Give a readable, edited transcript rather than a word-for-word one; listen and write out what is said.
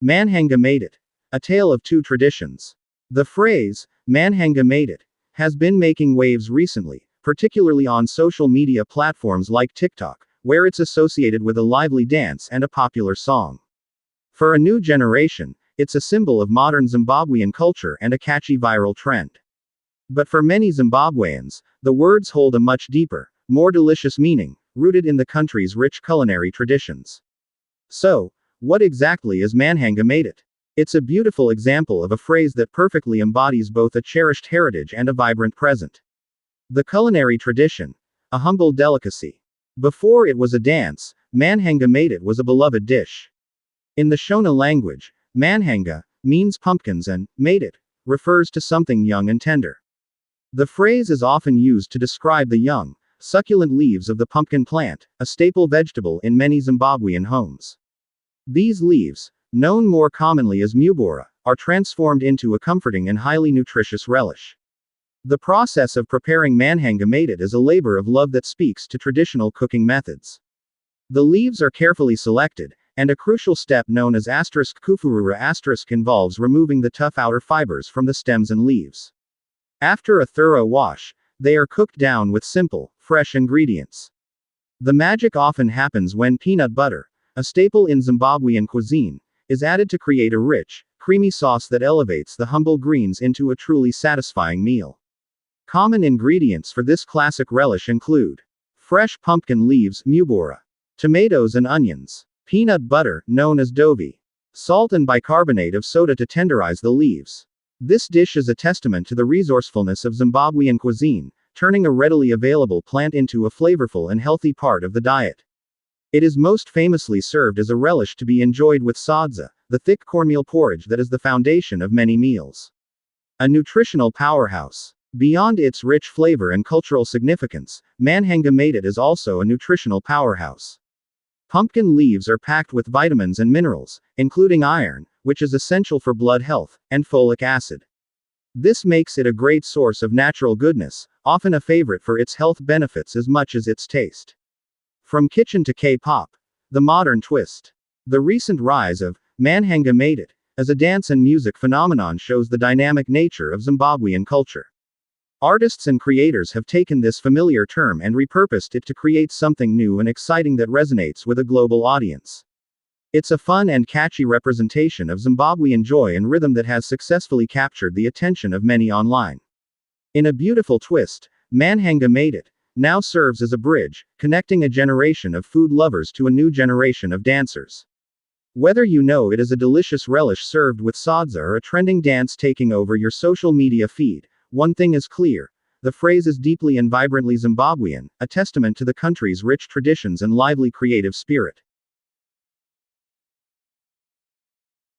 Manhanga Matete. A tale of two traditions. The phrase, Manhanga Matete, has been making waves recently, particularly on social media platforms like TikTok, where it's associated with a lively dance and a popular song. For a new generation, it's a symbol of modern Zimbabwean culture and a catchy viral trend. But for many Zimbabweans, the words hold a much deeper, more delicious meaning, rooted in the country's rich culinary traditions. So, what exactly is Manhanga Matete? It's a beautiful example of a phrase that perfectly embodies both a cherished heritage and a vibrant present. The culinary tradition. A humble delicacy. Before it was a dance, Manhanga Matete was a beloved dish. In the Shona language, Manhanga means pumpkins and Matete refers to something young and tender. The phrase is often used to describe the young, succulent leaves of the pumpkin plant, a staple vegetable in many Zimbabwean homes. These leaves, known more commonly as muboora, are transformed into a comforting and highly nutritious relish. The process of preparing Manhanga Matete is a labor of love that speaks to traditional cooking methods. The leaves are carefully selected, and a crucial step known as kufurura involves removing the tough outer fibers from the stems and leaves. After a thorough wash, they are cooked down with simple, fresh ingredients. The magic often happens when peanut butter, a staple in Zimbabwean cuisine, is added to create a rich, creamy sauce that elevates the humble greens into a truly satisfying meal. Common ingredients for this classic relish include fresh pumpkin leaves, muboora, tomatoes and onions, peanut butter, known as dovi, salt and bicarbonate of soda to tenderize the leaves. This dish is a testament to the resourcefulness of Zimbabwean cuisine, turning a readily available plant into a flavorful and healthy part of the diet. It is most famously served as a relish to be enjoyed with sadza, the thick cornmeal porridge that is the foundation of many meals. A nutritional powerhouse. Beyond its rich flavor and cultural significance, Manhanga Matete is also a nutritional powerhouse. Pumpkin leaves are packed with vitamins and minerals, including iron, which is essential for blood health, and folic acid. This makes it a great source of natural goodness, often a favorite for its health benefits as much as its taste. From kitchen to K-pop. The modern twist. The recent rise of Manhanga Matete as a dance and music phenomenon shows the dynamic nature of Zimbabwean culture. Artists and creators have taken this familiar term and repurposed it to create something new and exciting that resonates with a global audience. It's a fun and catchy representation of Zimbabwean joy and rhythm that has successfully captured the attention of many online. In a beautiful twist, Manhanga Matete now serves as a bridge, connecting a generation of food lovers to a new generation of dancers. Whether you know it is a delicious relish served with sadza or a trending dance taking over your social media feed, one thing is clear: the phrase is deeply and vibrantly Zimbabwean, a testament to the country's rich traditions and lively creative spirit.